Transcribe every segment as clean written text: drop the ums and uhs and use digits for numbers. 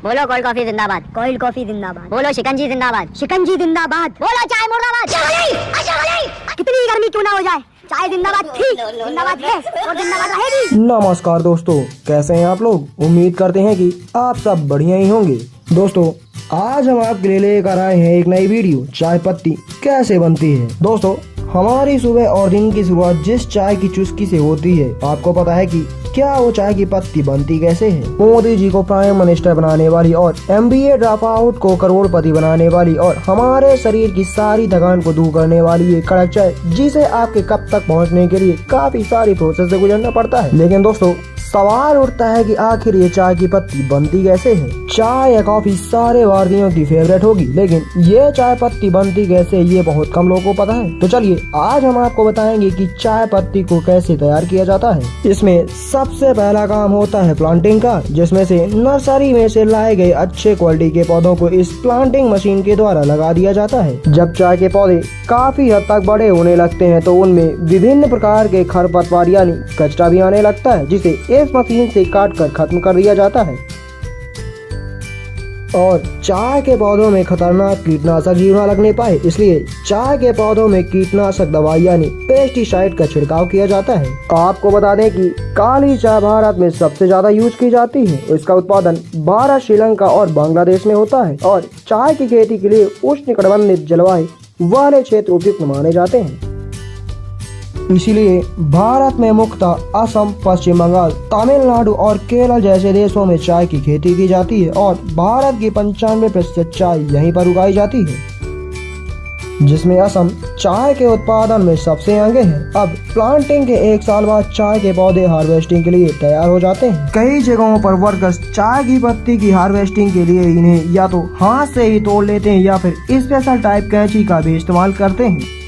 बोलो cold coffee जिंदाबाद। Cold coffee जिंदाबाद। बोलो शिकंजी जिंदाबाद। शिकंजी जिंदाबाद। बोलो चाय मुर्दाबाद। कितनी गर्मी क्यों ना हो जाए, चाय जिंदाबाद थी, जिंदाबाद है और जिंदाबाद रहेगी। नमस्कार दोस्तों, कैसे हैं आप लोग। उम्मीद करते हैं कि आप सब बढ़िया ही होंगे। दोस्तों, आज हम आपके लिए लेकर आए हैं एक नई वीडियो, चाय पत्ती कैसे बनती है। दोस्तों, हमारी सुबह और दिन की शुरुआत जिस चाय की चुस्की से होती है, आपको पता है कि क्या वो चाय की पत्ती बनती कैसे है। मोदी जी को प्राइम मिनिस्टर बनाने वाली और MBA ड्रॉप आउट को करोड़पति बनाने वाली और हमारे शरीर की सारी थकान को दूर करने वाली ये कड़क चाय, जिसे आपके कप तक पहुंचने के लिए काफी सारी प्रोसेस से गुजरना पड़ता है। लेकिन दोस्तों, सवाल उठता है कि आखिर ये चाय की पत्ती बनती कैसे है। चाय या कॉफी सारे भारतीयों की फेवरेट होगी, लेकिन ये चाय पत्ती बनती कैसे, ये बहुत कम लोगों को पता है। तो चलिए आज हम आपको बताएंगे कि चाय पत्ती को कैसे तैयार किया जाता है। इसमें सबसे पहला काम होता है प्लांटिंग का, जिसमें से नर्सरी में से लाए गए अच्छे क्वालिटी के पौधों को इस प्लांटिंग मशीन के द्वारा लगा दिया जाता है। जब चाय के पौधे काफी हद तक बड़े होने लगते हैं तो उनमें विभिन्न प्रकार के खरपतवार यानी कचरा भी आने लगता है, जिसे इस मशीन से काट कर खत्म कर दिया जाता है। और चाय के पौधों में खतरनाक कीटनाशक जीव न लगने पाए, इसलिए चाय के पौधों में कीटनाशक दवाई यानी पेस्टिसाइड का छिड़काव किया जाता है। आपको बता दें कि काली चाय भारत में सबसे ज्यादा यूज की जाती है। इसका उत्पादन भारत, श्रीलंका और बांग्लादेश में होता है और चाय की खेती के लिए उष्णकटिबंधीय जलवायु वाले क्षेत्र उपयुक्त माने जाते हैं। इसीलिए भारत में मुख्यतः असम, पश्चिम बंगाल, तमिलनाडु और केरल जैसे देशों में चाय की खेती की जाती है और भारत की 95% चाय यहीं पर उगाई जाती है, जिसमें असम चाय के उत्पादन में सबसे आगे है। अब प्लांटिंग के 1 साल बाद चाय के पौधे हार्वेस्टिंग के लिए तैयार हो जाते हैं। कई जगहों पर वर्कर्स चाय की पत्ती की हार्वेस्टिंग के लिए इन्हें या तो हाथ से ही तोड़ लेते हैं या फिर स्पेशल टाइप कैंची का भी इस्तेमाल करते हैं।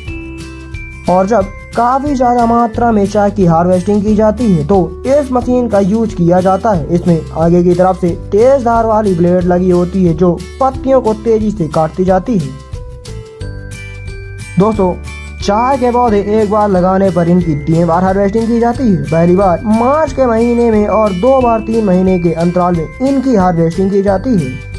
और जब काफी ज्यादा मात्रा में चाय की हार्वेस्टिंग की जाती है तो इस मशीन का यूज किया जाता है। इसमें आगे की तरफ से तेज धार वाली ब्लेड लगी होती है जो पत्तियों को तेजी से काटती जाती है। दोस्तों, चाय के पौधे एक बार लगाने पर इनकी 3 बार हार्वेस्टिंग की जाती है। पहली बार मार्च के महीने में और 2 बार 3 महीने के अंतराल में इनकी हार्वेस्टिंग की जाती है।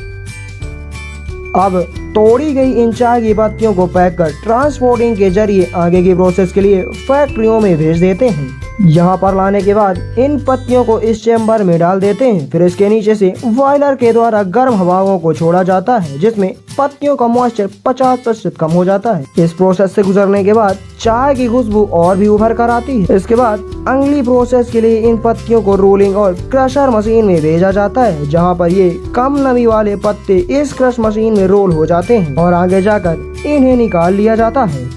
अब तोड़ी गई इन चाय की पत्तियों को पैक कर ट्रांसपोर्टिंग के जरिए आगे की प्रोसेस के लिए फैक्ट्रियों में भेज देते हैं। यहाँ पर लाने के बाद इन पत्तियों को इस चेम्बर में डाल देते हैं। फिर इसके नीचे से बॉयलर के द्वारा गर्म हवाओं को छोड़ा जाता है, जिसमें पत्तियों का मॉइस्चर 50% कम हो जाता है। इस प्रोसेस से गुजरने के बाद चाय की खुशबू और भी उभर कर आती है। इसके बाद अगली प्रोसेस के लिए इन पत्तियों को रोलिंग और क्रशर मशीन में भेजा जाता है, जहाँ पर ये कम नमी वाले पत्ते इस क्रश मशीन में रोल हो जाते हैं और आगे जाकर इन्हें निकाल लिया जाता है।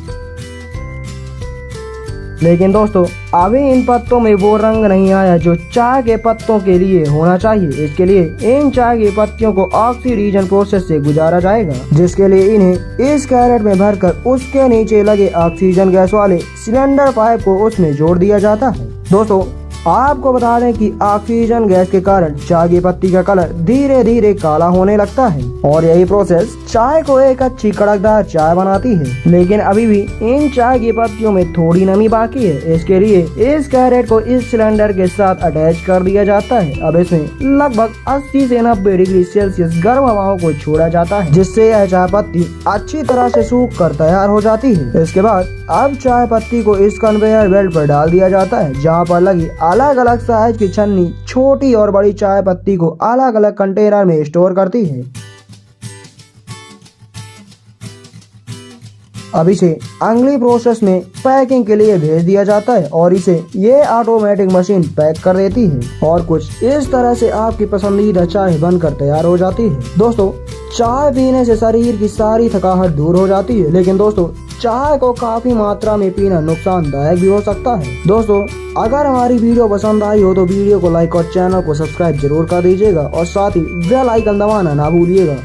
लेकिन दोस्तों, अभी इन पत्तों में वो रंग नहीं आया जो चाय के पत्तों के लिए होना चाहिए। इसके लिए इन चाय की पत्तियों को ऑक्सीडेशन प्रोसेस से गुजारा जाएगा, जिसके लिए इन्हें इस कैरेट में भरकर उसके नीचे लगे ऑक्सीजन गैस वाले सिलेंडर पाइप को उसमें जोड़ दिया जाता है। दोस्तों, आपको बता दें कि ऑक्सीजन गैस के कारण चाय की पत्ती का कलर धीरे धीरे काला होने लगता है और यही प्रोसेस चाय को एक अच्छी कड़कदार चाय बनाती है। लेकिन अभी भी इन चाय की पत्तियों में थोड़ी नमी बाकी है। इसके लिए इस कैरेट को इस सिलेंडर के साथ अटैच कर दिया जाता है। अब इसमें लगभग 80 से 90 डिग्री सेल्सियस गर्म हवाओं को छोड़ा जाता है, जिससे यह चाय पत्ती अच्छी तरह से सूख कर तैयार हो जाती है। इसके बाद अब चाय पत्ती को इस कन्वेयर बेल्ट पर डाल दिया जाता है, जहाँ पर लगी अलग अलग साइज की छन्नी छोटी और बड़ी चाय पत्ती को अलग अलग कंटेनर में स्टोर करती है। अब इसे अगली प्रोसेस में पैकिंग के लिए भेज दिया जाता है और इसे ये ऑटोमेटिक मशीन पैक कर देती है और कुछ इस तरह से आपकी पसंदीदा चाय बनकर तैयार हो जाती है। दोस्तों, चाय पीने से शरीर की सारी थकावट दूर हो जाती है, लेकिन दोस्तों चाय को काफी मात्रा में पीना नुकसानदायक भी हो सकता है। दोस्तों, अगर हमारी वीडियो पसंद आई हो तो वीडियो को लाइक और चैनल को सब्सक्राइब जरूर कर दीजिएगा और साथ ही बेल आइकन दबाना ना भूलिएगा।